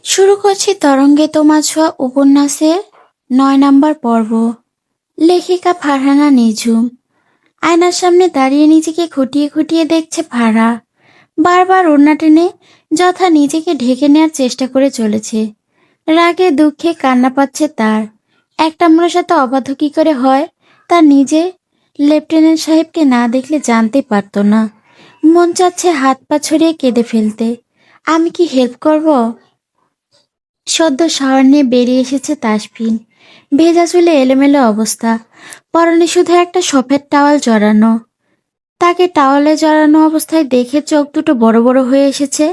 শুরু করছি তরঙ্গে তোমা ছোঁয়া উপন্যাসের ৯ নম্বর পর্ব। লেখিকা ফারহানা নিঝুম। আয়নার সামনে দাঁড়িয়ে নিজেকে খুঁটিয়ে খুঁটিয়ে দেখছে ফারহা। বারবার ওড়না টেনে যথা নিজেকে ঢেকে নেওয়ার চেষ্টা করে চলেছে। রাগে দুঃখে কান্না পাচ্ছে তার। একটা মানুষের সাথে অবাধ্য কি করে হয় তা নিজে লেফটেন্যান্ট সাহেবকে না দেখলে জানতে পারতো না। মন চাচ্ছে হাত পা ছড়িয়ে কেঁদে ফেলতে। আমি কি হেল্প করব? সদ্য শাওয়ার নিয়ে বেরিয়ে এসেছে তাসফিন। ভেজা চুলে এলোমেলো অবস্থা, পরনে শুধু একটা সফেদ টাওয়াল জড়ানো। তাকে টাওয়ালে জড়ানো অবস্থায় দেখে চোখ দুটো বড় বড় হয়ে এসেছে।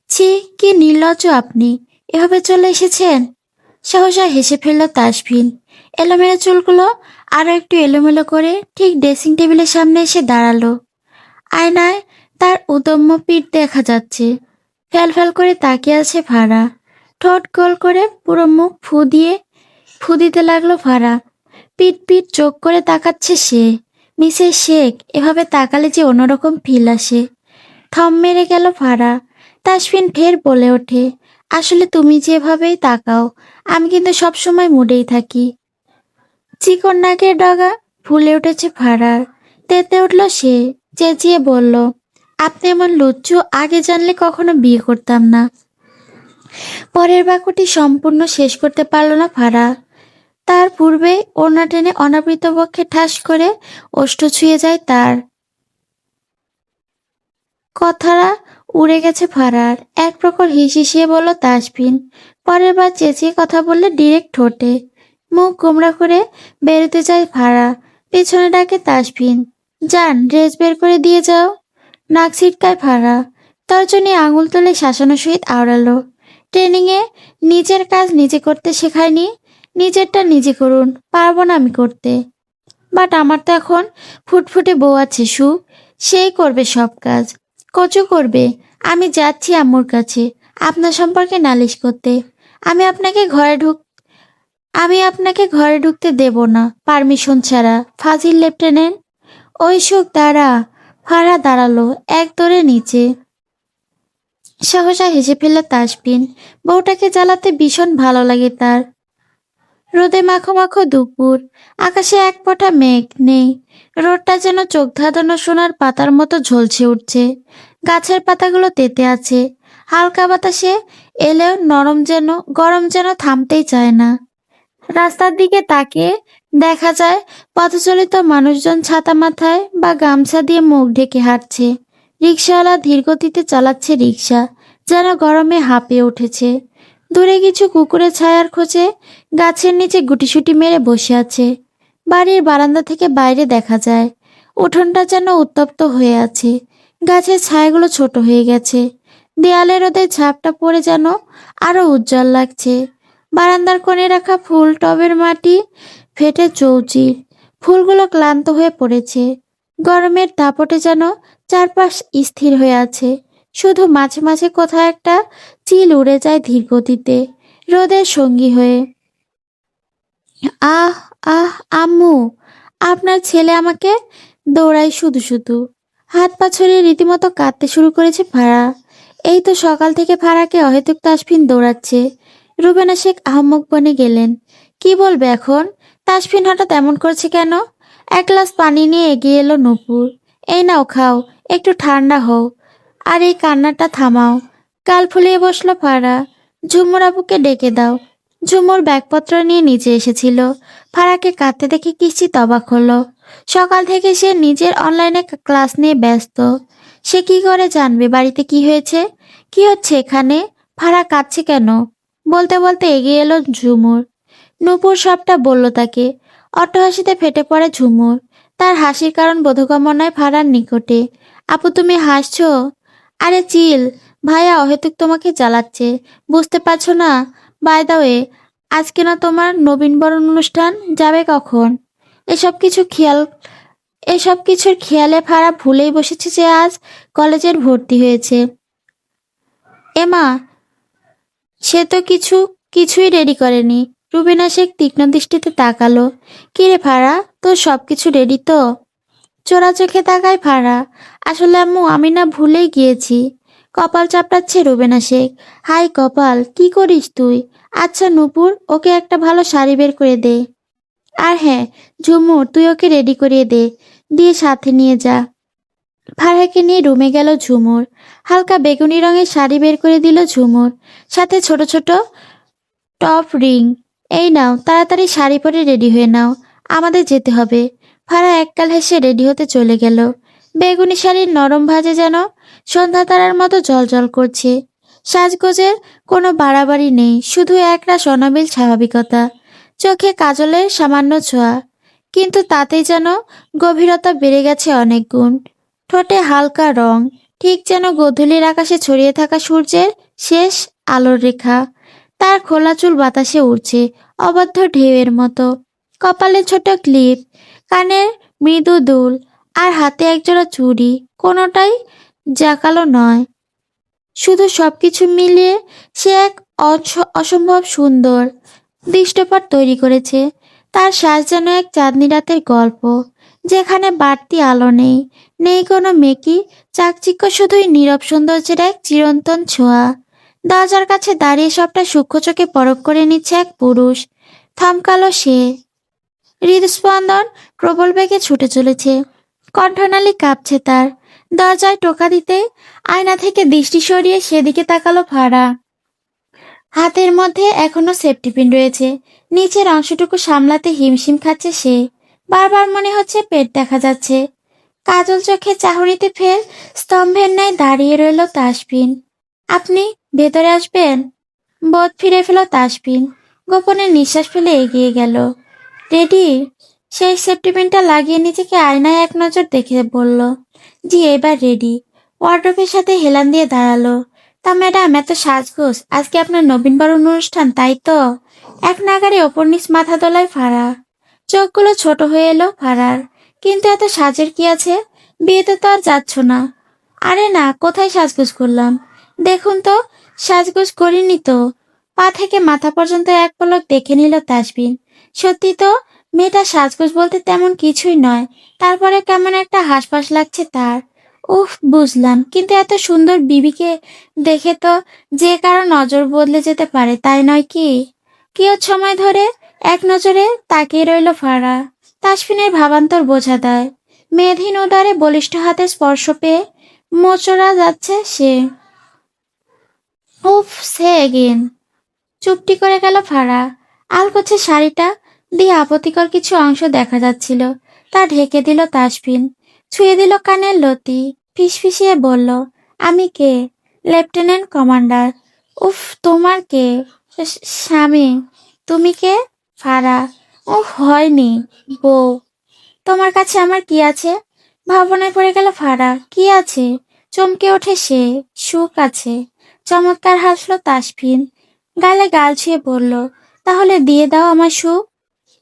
ছি, কি নির্লজ্জ আপনি, এভাবে চলে এসেছেন। সহসা হেসে ফেলল তাসফিন। এলোমেলো চুলগুলো আরো একটু এলোমেলো করে ঠিক ড্রেসিং টেবিলের সামনে এসে দাঁড়ালো। আয়নায় তার উদম্য পিঠ দেখা যাচ্ছে। ফ্যাল ফ্যাল করে তাকিয়ে আছে ফারা। ঠোঁট গোল করে পুরো মুখ ফু দিতে লাগলো ফারা। পিট পিট চোখ করে তাকাচ্ছে সে। মিসেস শেখ, এভাবে তাকালে যে অন্যরকম ফিল আসে। থম মেরে গেল ফারা। তাসফিন ফের বলে ওঠে, আসলে তুমি যেভাবেই তাকাও আমি কিন্তু সবসময় মুডেই থাকি। চিকন নাকের ডগা ফুলে উঠেছে ফারার। তেতে উঠল সে, চেঁচিয়ে বলল, আপনি এমন লুচ্চু আগে জানলে কখনো বিয়ে করতাম না। পরের বাক্যটি সম্পূর্ণ শেষ করতে পারল না ফারা। তার পূর্বে ওড়না টেনে অনাবৃত বক্ষে ঠাস করে ওষ্ঠ ছুঁয়ে যায় তার। কথাটা উড়ে গেছে ফারার। এক প্রকার হিসিয়ে বলল তাসফিন। পরের বার চেঁচিয়ে কথা বললে ডিরেক্ট ঠোঁটে। মুখ গোমড়া করে বেরোতে যায় ফারা। পেছনে ডাকে তাসফিন, যান ড্রেস বের করে দিয়ে যাও। নাক ছিটকায় ফারা। তর্জনী আঙুল তুলে শাসানোর সহিত আওড়ালো, ট্রেনিংয়ে নিজের কাজ নিজে করতে শেখায়নি। নিজেরটা নিজে করুন, পারবো না আমি করতে। বাট আমার তো এখন ফুটফুটে বউ আছে সু, সেই করবে সব কাজ। কচু করবে। আমি যাচ্ছি আম্মুর কাছে আপনার সম্পর্কে নালিশ করতে। আমি আপনাকে ঘরে ঢুক আমি আপনাকে ঘরে ঢুকতে দেব না পারমিশন ছাড়া, ফাজিল লেফটেন্যান্ট। ওই সুখ দাঁড়া। ফারা দাঁড়ালো এক দৌড়ে নিচে। সহসা হেসে ফেলল তাসফিন। বউটাকে জ্বালাতে ভীষণ ভালো লাগে তার। রোদে মাখো মাখো দুপুর, আকাশে এক ফোঁটা মেঘ নেই। রোদটা যেন চোখ ধাঁধানো সোনার পাতার মতো ঝলসে উঠছে। গাছের পাতাগুলো তেতে আছে। হালকা বাতাসে এলেও গরম যেন থামতেই চায় না। রাস্তার দিকে তাকিয়ে দেখা যায় পথচলিত মানুষজন ছাতা মাথায় বা গামছা দিয়ে মুখ ঢেকে হাঁটছে। রিকশাওয়ালা ধীরগতিতে চালাচ্ছে রিকশা, যেন গরমে হাঁপিয়ে উঠেছে। দূরে কিছু কুকুরের ছায়ার খোঁজে গাছের নিচে গুটিসুটি মেরে বসে আছে। বাড়ির বারান্দা থেকে বাইরে দেখা যায় উঠোনটা যেন উত্তপ্ত হয়ে আছে। গাছের ছায়াগুলো ছোট হয়ে গেছে। দেয়ালের রোদে ঝাপটা পড়ে যেন আরো উজ্জ্বল লাগছে। বারান্দার কোণে রাখা ফুল টবের মাটি ফেটে চৌচির। ফুলগুলো ক্লান্ত হয়ে পড়েছে। গরমের দাপটে যেন চারপাশ স্থির হয়ে আছে। শুধু মাঝে মাঝে কোথাও একটা চিল উড়ে যায় ধীর গতিতে, রোদের সঙ্গী হয়ে। আহ আহ আম্মু, আপনার ছেলে আমাকে দৌড়ায় শুধু শুধু। হাত পা ছড়িয়ে রীতিমতো কাঁদতে শুরু করেছে ফারা। এই তো সকাল থেকে ফারাকে অহেতুক তাসফিন দৌড়াচ্ছে। রুবেনা শেখ আহম্মক বনে গেলেন। কি বলবে এখন? তাসফিন হঠাৎ এমন করছে কেন? এক গ্লাস পানি নিয়ে এগিয়ে এলো নূপুর। এই নাও খাও, একটু ঠান্ডা হও। আর এই কান্নাটা থামাও। গাল ফুলিয়ে বসলো ফারা। ঝুমুর আবুকে ডেকে দাও। ঝুমুর ব্যাগপত্র নিয়ে নিচে এসেছিল। ফারাকে কাঁদতে দেখে কিঞ্চিৎ অবাক হলো। সকাল থেকে সে নিজের অনলাইনে ক্লাস নিয়ে ব্যস্ত। সে কি করে জানবে বাড়িতে কি হয়েছে, কি হচ্ছে এখানে? ফারা কাঁদছে কেন? বলতে বলতে এগিয়ে এলো ঝুমুর। নূপুর সবটা বলল তাকে। অট্টহাসিতে ফেটে পড়ে ঝুমুর। তার হাসির কারণ বোধগম্য নয় ফারার নিকটে। আপু তুমি হাসছো? আরে চিল, ভাইয়া অহেতুক তোমাকে জ্বালাচ্ছে, বুঝতে পারছো না? বাই দা ওয়ে, আজকে না তোমার নবীনবরণ অনুষ্ঠান, যাবে কখন? এসব কিছু খেয়াল এসব কিছুর খেয়ালে ফারা ভুলেই বসেছে যে আজ কলেজের ভর্তি হয়েছে। এমা, সে তো কিছুই রেডি করেনি। রুবিনা শেখ তীক্ষ্ণ দৃষ্টিতে তাকালো। কিরে ফারা, তোর সবকিছু রেডি তো? চোরা চোখে তাকায় ফারা। আসলে আম্মু, আমি না ভুলেই গিয়েছি। কপাল চাপড়াচ্ছে রুবেনা শেখ। হাই কপাল, কি করিস তুই? আচ্ছা নূপুর, ওকে একটা ভালো শাড়ি বের করে দে। আর হ্যাঁ ঝুমুর, তুই ওকে রেডি করিয়ে দে, দিয়ে সাথে নিয়ে যা। ফারহাকে নিয়ে রুমে গেল ঝুমুর। হালকা বেগুনি রঙের শাড়ি বের করে দিল ঝুমুর, সাথে ছোট ছোট টপ রিং। এই নাও, তাড়াতাড়ি শাড়ি পরে রেডি হয়ে নাও, আমাদের যেতে হবে। ফারা এককাল হেসে রেডি হতে চলে গেল। বেগুনি শাড়ির নরম ভাঁজে যেন সন্ধ্যা তারার মতো জলজল করছে। সাজগোজের কোনো বাড়াবাড়ি নেই, শুধু একরাশ অনাবিল স্বাভাবিকতা। চোখে কাজলের সামান্য ছোঁয়া, কিন্তু তাতেই যেন গভীরতা বেড়ে গেছে অনেক গুণ। ঠোঁটে হালকা রং, ঠিক যেন গোধূলির আকাশে ছড়িয়ে থাকা সূর্যের শেষ আলোর রেখা। তার খোলা চুল বাতাসে উড়ছে অবাধ্য ঢেউয়ের মতো। কপালে ছোট ক্লিপ, কানের মৃদু দুল, আর হাতে একজোড়া চুড়ি। কোনোটাই জাঁকালো নয়, শুধু সবকিছু মিলিয়ে সে এক অসম্ভব সুন্দর দৃশ্যপট তৈরি করেছে। তার শ্বাস যেন এক চাঁদনি রাতের গল্প, যেখানে বাড়তি আলো নেই, নেই কোনো মেকি চাকচিক্য, শুধুই নীরব সৌন্দর্যের এক চিরন্তন ছোঁয়া। দরজার কাছে দাঁড়িয়ে সবটা সূক্ষ্ম চোখে পরখ করে নিচ্ছে এক পুরুষ। থমকালো সে, হৃদস্পন্দন প্রবল বেগে ছুটে চলেছে, কণ্ঠনালী কাঁপছে তার। দরজায় টোকা দিতে আয়না থেকে দৃষ্টি সরিয়ে সেদিকে তাকালো ফারা। হাতের মধ্যে এখনো সেফটি পিন রয়েছে, নিচের অংশটুকু সামলাতে হিমশিম খাচ্ছে সে। বারবার মনে হচ্ছে পেট দেখা যাচ্ছে। কাজল চোখে চাহনিতে ফের স্তম্ভের ন্যায় দাঁড়িয়ে রইল তাসফিন। আপনি ভেতরে আসবেন? বোধ ফিরে ফেল তাসফিন, গোপনে নিঃশ্বাস ফেলে এগিয়ে গেল। রেডি? সেই সেফটি পিনটা লাগিয়ে নিজেকে আয়নায় এক নজর দেখে বলল, জি এবার রেডি। ওয়ার্ড্রোবের সাথে হেলান দিয়ে দাঁড়ালো। তা ম্যাডাম, এত সাজগোজ, আজকে আপনার নবীনবরণ অনুষ্ঠান তাই তো? এক নাগারে ওপর নিচ মাথা দোলায় ফারা। চোখগুলো ছোট হয়ে এলো ফারার। কিন্তু এত সাজের কি আছে? বিয়েতে তো আর যাচ্ছ না। আরে না, কোথায় সাজগোজ করলাম? দেখুন তো, সাজগোজ করিনি তো। পা থেকে মাথা পর্যন্ত এক পলক দেখে নিল তাসবিন। সত্যি তো, মেয়েটা সাজগোজ বলতে তেমন কিছুই নয়, তারপরে কেমন একটা হাসপাস লাগছে তার। উফ, বুঝলাম, কিন্তু এত সুন্দর বিবিকে দেখে তো যে কারো নজর বদলে যেতে পারে, তাই নয় কি? কিয়ৎ সময় ধরে এক নজরে তাকিয়ে রইল ফারা। তাসফিনের ভাবান্তর বোঝা দেয়। মেধহীন উদারে বলিষ্ঠ হাতে স্পর্শ পেয়ে মোচড়া যাচ্ছে সে। উফ, সে এগেন। চুপটি করে গেল ফারা। আলগোছে শাড়িটা দিয়ে আপত্তিকর কিছু অংশ দেখা যাচ্ছিল, তা ঢেকে দিল তাসফিন। ছুঁয়ে দিল কানের লতি, ফিসফিসিয়ে বলল, আমি কে? Lieutenant commander. উফ, তোমার কে? স্বামী। তুমি কে? ফারা। উফ, হয়নি, বউ। তোমার কাছে আমার কি আছে? ভাবনায় পড়ে গেল ফারা। কি আছে? চমকে ওঠে সে। সুখ আছে। চমৎকার হাসলো তাসফিন, গালে গাল ছুঁয়ে বলল, তাহলে দিয়ে দাও আমার সুখ।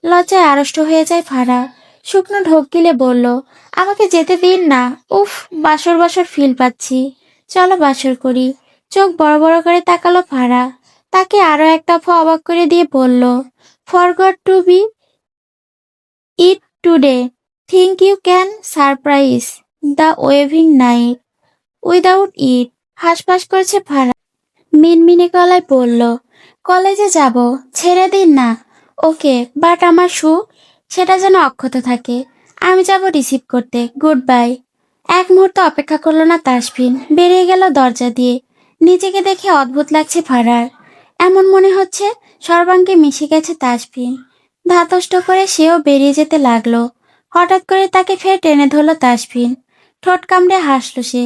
লজ্জায় আড়ষ্ট হয়ে যায় ফারা। শুকনো ঢোক গিলে বলল, আমাকে যেতে দিন না। উফ, বাসর বাসর ফিল পাচ্ছি। চলো বাসর করি। চোখ বড় বড় করে তাকালো ফারা। তাকে আরো এক দফা অবাক করে দিয়ে বলল, forgot to be it today, think you can surprise the ওয়েভিং নাইট উইদাউট ইট। হাসপাস করছে ফারা, মিনমিনে গলায় বলল, কলেজে যাব, ছেড়ে দিন না। ওকে, বাট আমার সুখ, সেটা যেন অক্ষত থাকে। আমি যাব রিসিভ করতে। Good bye. এক মুহূর্ত অপেক্ষা করলো না তাসফিন, বেরিয়ে গেল দরজা দিয়ে। নিজেকে দেখে অদ্ভুত লাগছে ফারার। এমন মনে হচ্ছে সর্বাঙ্গে মিশে গেছে তাসফিন। ধাতস্থ করে সেও বেরিয়ে যেতে লাগলো। হঠাৎ করে তাকে ফের টেনে ধরল তাসফিন। ঠোঁট কামড়ে হাসল সে।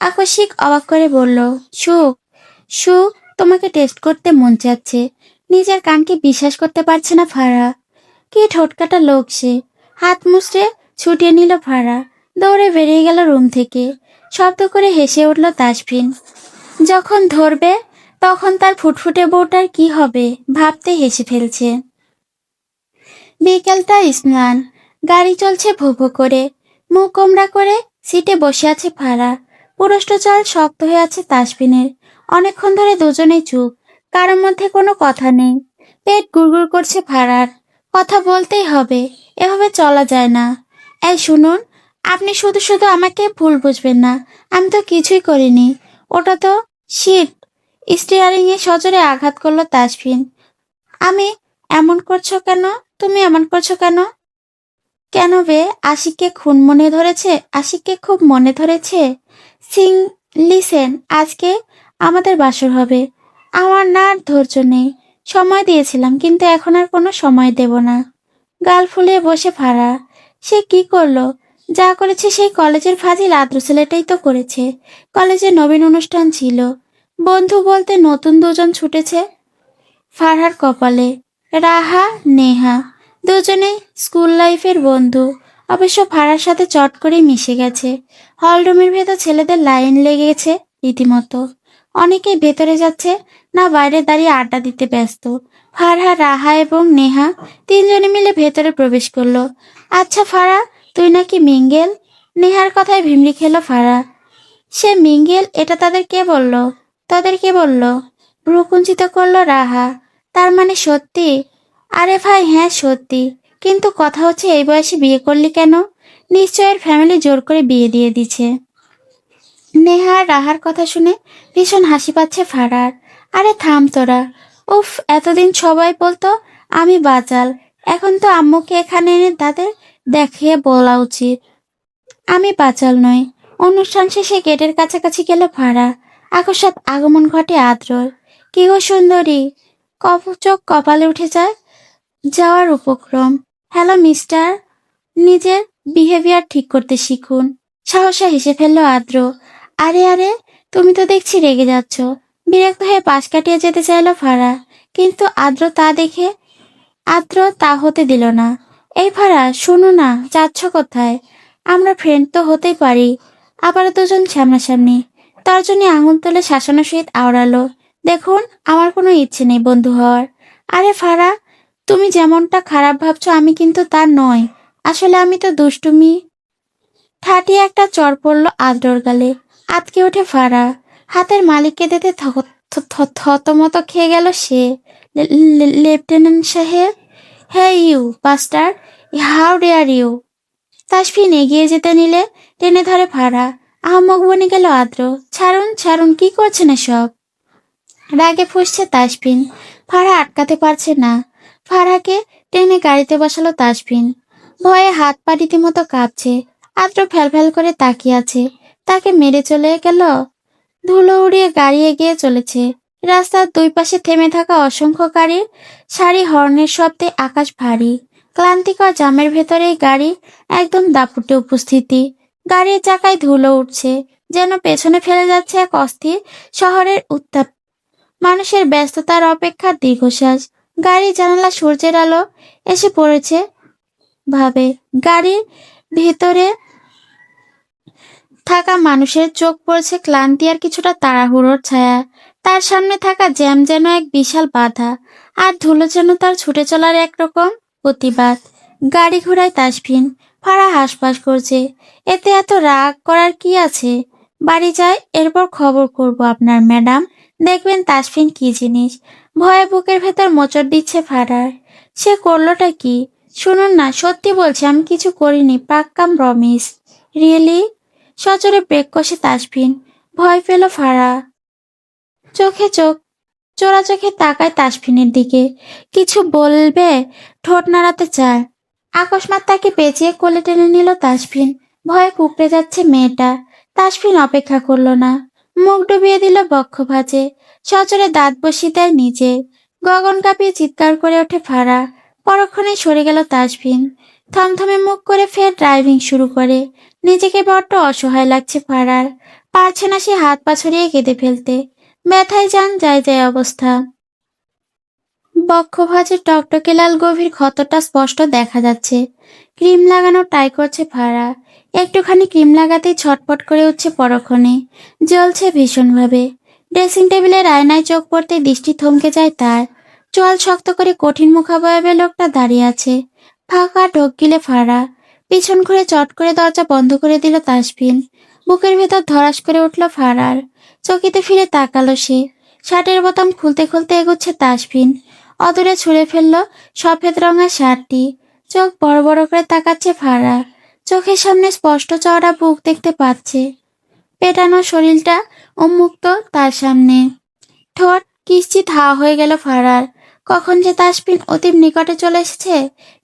আকস্মিক অবাক করে বলল, সুখ, সুখ, তোমাকে টেস্ট করতে মন চাচ্ছে। নিজের কানকে বিশ্বাস করতে পারছে না ফারা। কি ঠোঁটকাটা লোক সে। হাত মুছড়ে ছুটিয়ে নিল ফারা। দৌড়ে বেরিয়ে গেল রুম থেকে। শব্দ করে হেসে উঠল তাসফিন। যখন ধরবে তখন তার ফুটফুটে বউটার কি হবে ভাবতে হেসে ফেলছে। বিকেলটা স্নান, গাড়ি চলছে ভো ভো করে। মুখ কোমড়া করে সিটে বসে আছে ফারা। পুরুষ্টচাল শক্ত হয়ে আছে তাসফিনের। অনেকক্ষণ ধরে দুজনেই চুপ, কারোর মধ্যে কোনো কথা নেই। পেট গুড়গুড় করছে ফারার। কথা বলতেই হবে, এভাবে চলা যায় না। এই শুনুন, আপনি শুধু শুধু আমাকে ভুল বুঝবেন না। আমি তো কিছুই করিনি। ওটা তো শিট। স্টিয়ারিং এ সজোরে আঘাত করলো তাসফিন। আমি এমন করছো কেন? তুমি এমন করছো কেন? কেন বে? আশিককে খুব মনে ধরেছে। সিং, লিসেন, আজকে আমাদের বাসর হবে। আমার না আর ধৈর্য নেই। সময় দিয়েছিলাম, কিন্তু এখন আর কোনো সময় দেব না। গাল ফুলিয়ে বসে ফাড়া। সে কি করলো? যা করেছে সেই কলেজের ফাজিল আদ্র ছেলেটাই তো করেছে। কলেজে নবীন অনুষ্ঠান ছিল, বন্ধু বলতে নতুন দুজন ছুটেছে ফারহার কপালে। রাহা, নেহা, দুজনেই স্কুল লাইফের বন্ধু। অবশ্য ফারহার সাথে চট করেই মিশে গেছে। হলরুমের ভেতর ছেলেদের লাইন লেগেছে রীতিমতো। অনেকেই ভেতরে যাচ্ছে, না বাইরে দাঁড়িয়ে আড্ডা দিতে ব্যস্ত। ফারহা, রাহা এবং নেহা তিনজনে মিলে ভেতরে প্রবেশ করলো। আচ্ছা ফারা, তুই নাকি মিঙ্গেল? নেহার কথায় ভিমড়ি খেলো ফারা। সে মিঙ্গেল? এটা তাদের কে বলল? তোদের কে বলল? ভ্রুকুঞ্চিত করলো রাহা। তার মানে সত্যি? আরে ভাই, হ্যাঁ সত্যি। কিন্তু কথা হচ্ছে, এই বয়সে বিয়ে করলি কেন? নিশ্চয় এর ফ্যামিলি জোর করে বিয়ে দিয়ে দিছে। নেহা আর রাহার কথা শুনে ভীষণ হাসি পাচ্ছে ফারার। আরে থাম তোরা। উফ, এতদিন সবাই বলতো আমি বাচাল, এখন তো আম্মুকে এখানে এনে তাদের দেখিয়ে বলা উচিত আমি বাচাল নই। অনুষ্ঠান শেষে গেটের কাছাকাছি গেল ফারা। আকস্মাৎ আগমন ঘটে আদ্রর। কি গো সুন্দরী! চোখ কপালে উঠে যায় যাওয়ার উপক্রম। Hello mister. নিজের বিহেভিয়ার ঠিক করতে শিখুন। সাহসা হেসে ফেললো আদ্র। আরে আরে, তুমি তো দেখছি রেগে যাচ্ছ। বিরক্ত হয়ে পাশ কাটিয়ে যেতে চাইলো ফারা, কিন্তু আদ্র তা হতে দিল না। এই ফারা, শোনো না, যাচ্ছ কোথায়? আমরা ফ্রেন্ড তো হতেই পারি। আবার দুজন সামনাসামনি। তর্জনী আঙুল তুলে শাসানোর সহিত আওড়ালো। দেখুন, আমার কোনো ইচ্ছে নেই বন্ধু হওয়ার। আরে ফারা, তুমি যেমনটা খারাপ ভাবছো আমি কিন্তু তা নয়। আসলে আমি তো দুষ্টুমি। ঠাটিয়ে একটা চড় পড়ল আদ্রর গালে। আতকে ওঠে ফারা। হাতের মালিককে দিতে থতমত খেয়ে গেল সে। লেফটেন্যান্ট সাহেব। হ্যাঁ you buster, how dare you! Tasfin এগিয়ে যেতে নিলে টেনে ধরে ফারা। আহম্মক বনে গেল আদ্র। ছাড়ুন ছাড়ুন, কি করছেন এসব? রাগে ফুঁসছে তাসফিন। ফারা আটকাতে পারছে না। ফারাকে টেনে গাড়িতে বসালো তাসফিন। ভয়ে হাত পা রীতিমতো কাঁপছে। আদ্র ফ্যাল করে তাকিয়ে আছে। তাকে মেরে চলে গেল। ধুলো উড়িয়ে গাড়ি এগিয়ে চলেছে। রাস্তার দুই পাশে থেমে থাকা অসংখ্য গাড়ির সারি, হর্নের শব্দে আকাশ ভারী। ক্লান্তিকর জামের ভেতরেই গাড়ি একদম দাপুটে উপস্থিতি। গাড়ির চাকায় ধুলো উঠছে, যেন পেছনে ফেলে যাচ্ছে এক অস্থির শহরের উত্তাপ। মানুষের ব্যস্ততার অপেক্ষা দীর্ঘশ্বাস। গাড়ি জানালা সূর্যের আলো এসে পড়েছে ভাবে। গাড়ির ভেতরে থাকা মানুষের চোখ পড়ছে ক্লান্তি আর কিছুটা তাড়াহুড়োর ছায়া। তার সামনে থাকা জ্যাম যেন এক বিশাল বাধা, আর ধুলো যেন তার ছুটে চলার একরকম প্রতিবাদ। গাড়ি ঘোড়ায় তাসফিন। ফারা হাসপাস করছে। এতে এত রাগ করার কি আছে? বাড়ি যায়, এরপর খবর করব আপনার ম্যাডাম। দেখবেন তাসফিন কি জিনিস। ভয়ে বুকের ভেতর মোচড় দিচ্ছে ফারার। সে করলোটা কি? শুনুন না, সত্যি বলছি আমি কিছু করিনি, পাক্কাম প্রমিস। রিয়েলি? সজোরে ব্রেক কষে তাসফিন। ভয় পেল ফারা। চোখে চোরা চোখে তাকায় তাসফিনের দিকে। কিছু বলবে, ঠোঁট নাড়াতে চায়। আকস্মাৎ তাকে পেঁচিয়ে কোলে টেনে নিল তাসফিন। ভয়ে কুঁকড়ে যাচ্ছে মেয়েটা। তাসফিন অপেক্ষা করলো না। মুখ ডুবিয়ে দিল বক্ষ ভাঁজে। সজোরে দাঁত বসিয়ে দেয় নিচে। গগন কাঁপিয়ে চিৎকার করে ওঠে ফারা। পরক্ষণেই সরে গেল তাসফিন। থমথমে মুখ করে ফের ড্রাইভিং শুরু করে। নিজেকে বড্ড অসহায় লাগছে ফারার। পারছে না সে হাত পা ছড়িয়ে কেঁদে ফেলতে। ব্যথায় যান যায় যায় অবস্থা। বক্ষভাঁজের টকটকে লাল গভীর ক্ষতটা স্পষ্ট দেখা যাচ্ছে। ক্রিম লাগানো ট্রাই করছে ফারা। একটুখানি ক্রিম লাগাতেই ছটপট করে উঠছে পরক্ষণে। জ্বলছে ভীষণভাবে। ড্রেসিং টেবিলের আয়নায় চোখ পড়তে দৃষ্টি থমকে যায় তার। চোয়াল শক্ত করে কঠিন মুখাবয়বে লোকটা দাঁড়িয়ে আছে। ফাঁকা ঢোক গিলে ফারা। পিছন ঘুরে চট করে দরজা বন্ধ করে দিল তাসফিন। বুকের ভেতর ধরাস করে উঠল ফারার। চকিতে ফিরে তাকালো সে। শার্টের বোতাম খুলতে খুলতে এগোচ্ছে তাসফিন। অদূরে ছুঁড়ে ফেলল সফেদ রঙের শার্টটি। চোখ বড় বড় করে তাকাচ্ছে ফারা। চোখের সামনে স্পষ্ট চওড়া বুক দেখতে পাচ্ছে। পেটানো শরীরটা উন্মুক্ত তার সামনে। ঠোঁট কিঞ্চিত হাওয়া হয়ে গেল ফারার। কখন যে তাসফিন অতীব নিকটে চলে এসেছে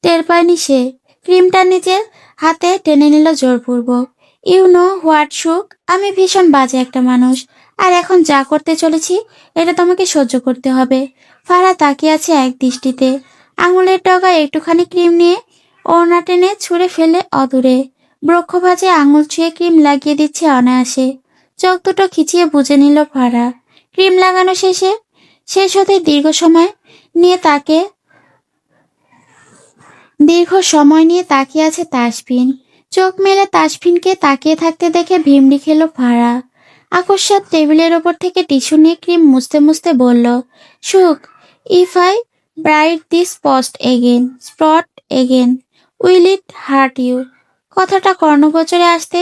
টের পায়নি সে। ক্রিমটা নিজের হাতে টেনে নিল জোরপূর্বক। ইউ নো হোয়াট সুখ, আমি ভীষণ বাজে একটা মানুষ, আর এখন যা করতে চলেছি এটা তোমাকে সহ্য করতে হবে। ফারা তাকিয়ে আছে এক দৃষ্টিতে। আঙুলের ডগায় একটুখানি ক্রিম নিয়ে ওড়না টেনে ছুঁড়ে ফেলে অদূরে। বৃক্ষ ভাঁজে আঙুল ছুঁয়ে ক্রিম লাগিয়ে দিচ্ছে অনায়াসে। চোখ দুটো খিচিয়ে বুঝে নিল ফারা। ক্রিম লাগানো শেষ হতে দীর্ঘ সময় নিয়ে তাকিয়ে আছে তাসফিন। চোখ মেলে তাসফিনকে তাকিয়ে থাকতে দেখে ভিমড়ি খেল ফারা। আকস্মাৎ টেবিলের ওপর থেকে টিস্যু নিয়ে ক্রিম মুছতে মুছতে বলল, Sukh, if I bright this spot again, will it hurt you? কথাটা কর্ণগোচরে আসতে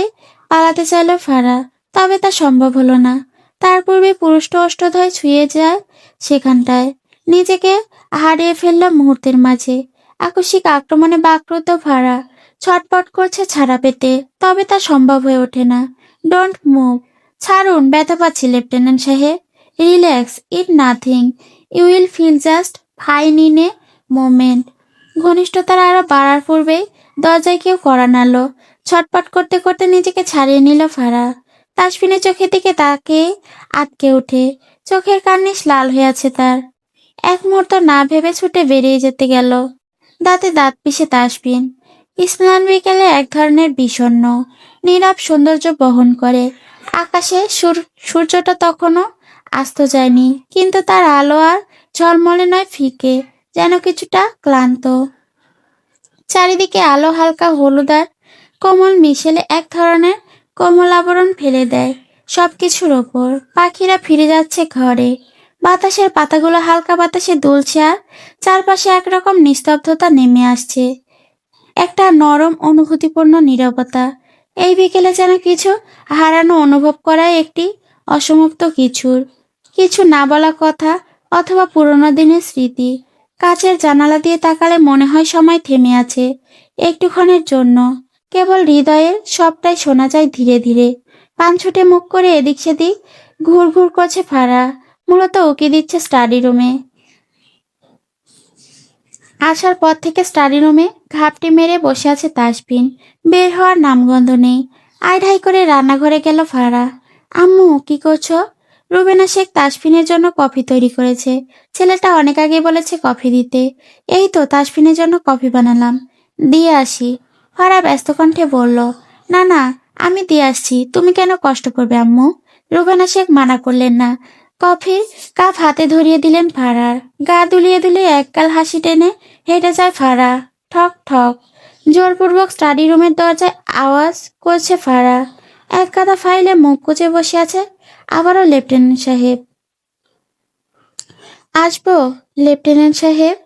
পালাতে চাইল ফারা, তবে তা সম্ভব হলো না। তার পূর্বে পুরুষ্ট অষ্টধয় ছুঁয়ে যায় সেখানটায়। নিজেকে হারিয়ে ফেলল মুহূর্তের মাঝে। আকস্মিক আক্রমণে বাক্রুদ্ধ ফারা ছটপট করছে ছাড়া পেতে, তবে তা সম্ভব হয়ে ওঠে না। ডোন্ট মুভ, ছাড়ুন, ব্যথা পাচ্ছি লেফটেন্যান্ট সাহেব। Relax, it nothing, you will feel just fine in a moment. ঘনিষ্ঠতার আরো বাড়ার পূর্বেই দরজায় কেউ কড়া নাড়ল। ছটপট করতে করতে নিজেকে ছাড়িয়ে নিল ফারা। তাসফিনের চোখের দিকে তাকে আটকে ওঠে। চোখের কার্নিশ লাল হয়ে আছে তার। এক মুহূর্ত না ভেবে ছুটে বেরিয়ে যেতে গেল। দাঁতে দাঁত পিষে তাসফিন। স্নান বিকেলে এক ধরনের বিষণ্ণ নীরব সৌন্দর্য বহন করে। আকাশে সূর্যটা তখনও আস্ত যায়নি, কিন্তু তার আলো আর ঝলমলে নয়, ফিকে, যেন কিছুটা ক্লান্ত। চারিদিকে আলো হালকা হলুদার কোমল মিশেলে এক ধরনের কোমল আবরণ ফেলে দেয় সবকিছুর ওপর। পাখিরা ফিরে যাচ্ছে ঘরে। বাতাসের পাতাগুলো হালকা বাতাসে দুলছে, আর চারপাশে একরকম নিস্তব্ধতা নেমে আসছে। একটা নরম অনুভূতিপূর্ণ নীরবতা। এই বিকেলে যেন কিছু হারানো অনুভব করায় একটি অসমাপ্ত কিছু না বলা কথা, অথবা পুরোনো দিনের স্মৃতি। কাচের জানালা দিয়ে তাকালে মনে হয় সময় থেমে আছে একটুক্ষণের জন্য। কেবল হৃদয়ের সবটাই শোনা যায় ধীরে ধীরে। পান ছুটে মুখ করে এদিক সেদিক ঘুর ঘুর করছে ফারা। মূলত উকি দিচ্ছে স্টাডি রুমে। আসার পর থেকে স্টাডি রুমে ঘাপটি মেরে বসে আছে তাসফিন। বের হওয়ার নামগন্ধ নেই। আইঢাই করে রান্নাঘরে গেল ফারা। আম্মু, কি করছো? রুবেনা শেখ তাসফিনের জন্য কফি তৈরি করেছে। ছেলেটা অনেক আগে বলেছে কফি দিতে। এই তো তাসফিনের জন্য কফি বানালাম। দিয়ে আসি, ফারা ব্যস্ত কণ্ঠে বলল। না না, আমি দিয়ে আসছি, তুমি কেন কষ্ট করবে আম্মু? রুবেনা শেখ মানা করলেন না। কফির কাপ হাতে ধরিয়ে দিলেন ফারার। গা দুলিয়ে দুলিয়ে একগাল হাসি টেনে হেঁটে যায় ফারা। ঠক ঠক জোরপূর্বক স্টাডি রুমের দরজায় আওয়াজ করছে ফারা। এক গাদা ফাইলে মুখ গুজে বসে আছে। আবারও লেফটেন্যান্ট সাহেব। আসবো লেফটেন্যান্ট সাহেব?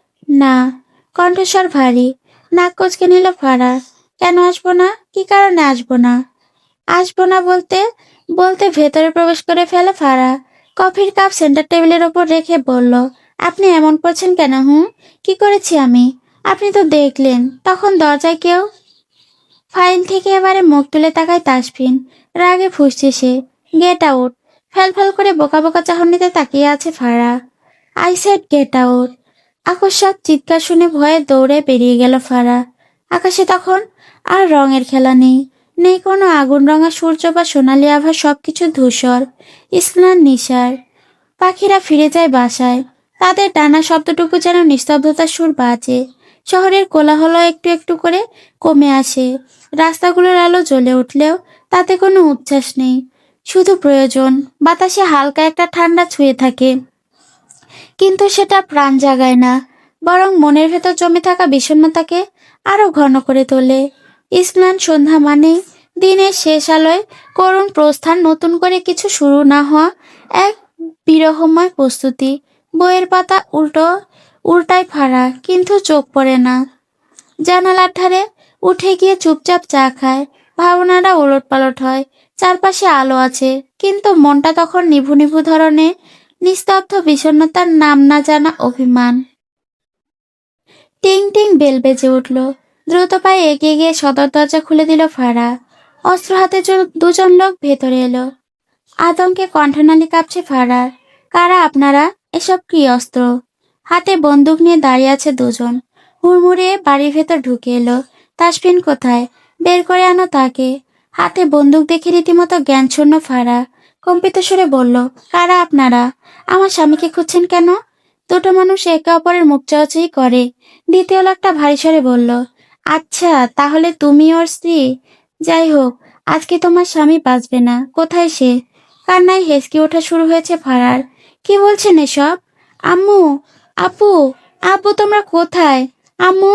না। কণ্ঠস্বর ভারী। নাক কুঁচকে নিল ফারা। কেন আসবো না? কি কারণে আসবো না? আসবো না বলতে বলতে ভেতরে প্রবেশ করে ফেলে ফারা। কফির কাপ সেন্টার টেবিলের ওপর রেখে বলল, আপনি এমন করছেন কেন? কি করেছি আমি? আপনি তো দেখলেন তখন দরজায় কেউ। ফাইল থেকে এবারে মুখ তুলে তাকায় তাসফিন। রাগে ফুঁসছে সে। Get out. ফ্যাল করে বোকা বোকা চাহনিতে তাকিয়ে আছে Farah. I said get out. আকস্মাৎ চিৎকার শুনে ভয়ে দৌড়ে বেরিয়ে গেল ফারা। আকাশে তখন আর রঙের খেলা নেই। নেই কোনো আগুন রঙা সূর্য বা সোনালি আভা, সবকিছু ধূসর, স্নান নিশার। পাখিরা ফিরে যায় বাসায়। তাদের ডানা শব্দটুকু যেন নিস্তব্ধতার সুর বাজে। শহরের কোলাহল একটু একটু করে কমে আসে। রাস্তাগুলোর আলো জ্বলে উঠলেও তাতে কোনো উচ্ছ্বাস নেই। শুধু প্রয়োজন, বাতাসে হালকা একটা ঠান্ডা ছুঁয়ে থাকে, কিন্তু সেটা প্রাণ জাগায় না, বরং মনের ভেতর জমে থাকা বিষণ্ণতাকে আরো ঘন করে তোলে। স্নান সন্ধ্যা মানেই দিনের শেষ আলোয় করুণ প্রস্থান, নতুন করে কিছু শুরু না হওয়া এক বিরহময় প্রস্তুতি। বইয়ের পাতা উল্টায় ফারা, কিন্তু চোখ পড়ে না। জানালার ধারে উঠে গিয়ে চুপচাপ চা খায়। ভাবনাটা ওলটপালট হয়। চারপাশে আলো আছে, কিন্তু মনটা তখন নিভু নিভু ধরনের নিস্তব্ধ বিষণ্ণতার, নাম না জানা অভিমান। টিং টিং বেল বেজে উঠল। দ্রুত পায়ে এগিয়ে গিয়ে সদর দরজা খুলে দিল ফারা। অস্ত্র হাতে দুজন লোক ভেতরে এলো। আতঙ্কে কণ্ঠনালী কাঁপছে ফারার। কারা আপনারা? এসব কি অস্ত্র? হাতে বন্দুক নিয়ে দাঁড়িয়ে আছে দুজন। হুড়মুড়িয়ে বাড়ির ভেতর ঢুকে এলো। তাসফিন কোথায়? বের করে আনো তাকে। হাতে বন্দুক দেখে রীতিমতো জ্ঞানশূন্য ফারা কম্পিত সুরে বলল, কারা আপনারা? আমার স্বামীকে খুঁজছেন কেন? দুটো মানুষ একে অপরের মুখ চাওয়াচাই করে। দ্বিতীয় লোকটা ভারী স্বরে বলল, আচ্ছা তাহলে তুমি ওর স্ত্রী? যাই হোক, আজকে তোমার স্বামী বাঁচবে না। কোথায় সে? কান্নায় হেসকে ওঠা শুরু হয়েছে ফারার। কি বলছেন এসব? আম্মু, আপু, আব্বু তোমরা কোথায়? আম্মু!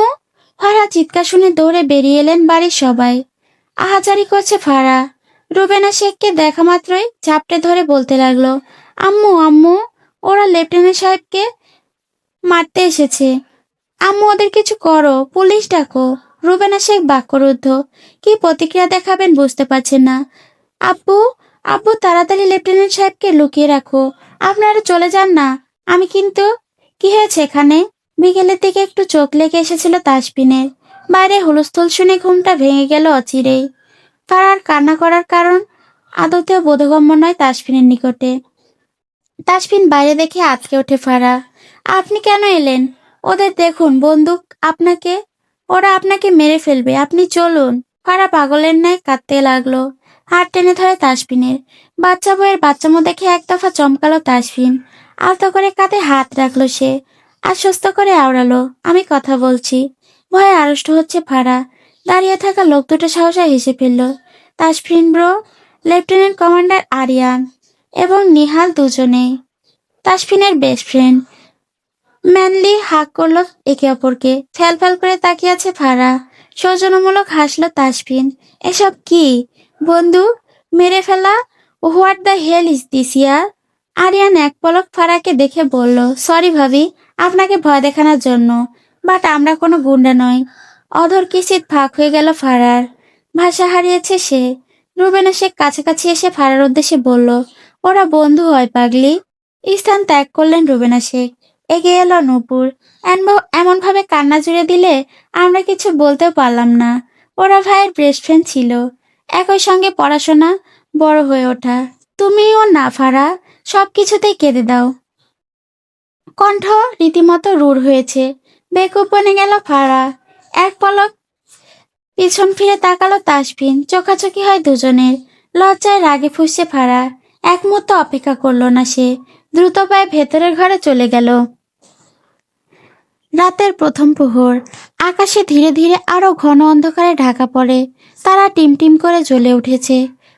ফারা চিৎকার শুনে দৌড়ে বেরিয়ে এলেন বাড়ির সবাই। আহাজারি করছে ফারা। রুবেনা শেখকে দেখা মাত্রই ঝাপটে ধরে বলতে লাগলো, আম্মু, আম্মু, ওরা লেফটেন্যান্ট সাহেবকে মারতে এসেছে। আম্মু ওদের কিছু করো, পুলিশ ডাকো। রুবেনা শেখ বাক্যরুদ্ধ। কি প্রতিক্রিয়া দেখাবেন বুঝতে পারছেন না। আব্বু, আব্বু তাড়াতাড়ি লেফটেন্যান্ট সাহেবকে লুকিয়ে রাখো। আপনারা চলে যান না। আমি কিন্তু। কি হয়েছে এখানে? বিকেলের দিকে একটু চোখ লেগে এসেছিল তাসফিনের। বাইরে হুলস্থুল শুনে ঘুমটা ভেঙে গেল অচিরেই। ফারার কান্না করার কারণ আদতেও বোধগম্য নয় তাসফিনের নিকটে। তাসফিন বাইরে দেখে আঁতকে ওঠে ফারা। আপনি কেন এলেন? ওদের দেখুন বন্দুক আপনাকে। ওরা আপনাকে মেরে ফেলবে, আপনি চলুন। ফারা পাগলের ন্যায় কাঁদতে লাগলো। হাত টেনে ধরে তাসফিনের। বাচ্চা বইয়ের বাচ্চামো দেখে এক দফা চমকালো তাসফিন। আলতো করে কাঁধে হাত রাখলো সে। আশ্বস্ত করে আওড়ালো, আমি কথা বলছি। ভয়ে আড়ষ্ট হচ্ছে ফারা। দাঁড়িয়ে থাকা লোক দুটো সাহসে হেসে ফেলল। Tasfin bro, lieutenant commander Aryan এবং নিহাল দুজনেই তাসফিনের বেস্ট ফ্রেন্ড। ম্যানলি হাঁক করলো একে অপরকে। ফ্যাল করে তাকিয়ে আছে ফারা। সৌজন্যমূলক হাসলো তাসফিন। এসব কি? বন্ধু মেরে ফেলা? What the hell is this ইয়ার? আরিয়ান এক পলক ফারাকে দেখে বলল, সরি ভাবি, আপনাকে ভয় দেখানোর জন্য। বাট আমরা কোনো গুন্ডা নই। অধর কিসিত ফাঁক হয়ে গেল ফারার। ভাষা হারিয়েছে সে। রুবেনা শেখ কাছাকাছি এসে ফারার উদ্দেশ্যে বলল, ওরা বন্ধু হয় পাগলি। স্থান ত্যাগ করলেন রুবেনা শেখ। এগিয়ে এলো নূপুর। এমন ভাবে কান্না জুড়ে দিলে আমরা কিছু বলতেও পারলাম না। ওরা ভাইয়ের বেস্ট ফ্রেন্ড ছিল। একই সঙ্গে পড়াশোনা, বড় হয়ে ওঠা। তুমিও না ফারা, সবকিছুতেই কেঁদে দাও। কণ্ঠ রীতিমতো রূঢ় হয়েছে। বেকুব বনে গেল ফারা। এক পলক পিছন ফিরে তাকালো তাসফিন। চোখাচোখি হয় দুজনের। লজ্জায় রাগে ফুঁসছে ফারা। এক মুহূর্ত অপেক্ষা করলো না সে। দ্রুত পায়ে ভেতরের ঘরে চলে গেল। রাতের প্রথম প্রহর। আকাশে ধীরে ধীরে আরো ঘন অন্ধকারে ঢাকা পড়ে। তারা টিমটিম করে জ্বলে উঠেছে।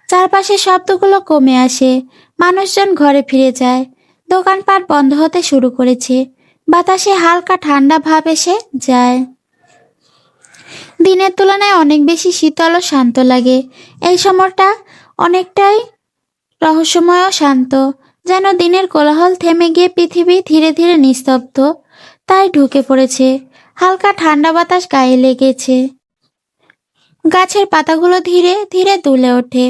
চারপাশে শব্দগুলো কমে আসে। মানুষজন ঘরে ফিরে যায়। দোকানপাট বন্ধ হতে শুরু করেছে। বাতাসে হালকা ঠান্ডা ভাব এসে যায়। দিনের তুলনায় অনেক বেশি শীতল ও শান্ত লাগে। এই সময়টা অনেকটাই রহস্যময় ও শান্ত। যেন দিনের কোলাহল থেমে গিয়ে পৃথিবী ধীরে ধীরে নিস্তব্ধ। তাই ঢুকে পড়েছে। হালকা ঠান্ডা বাতাস গায়ে লেগেছে। গাছের পাতাগুলো ধীরে ধীরে দুলে ওঠে।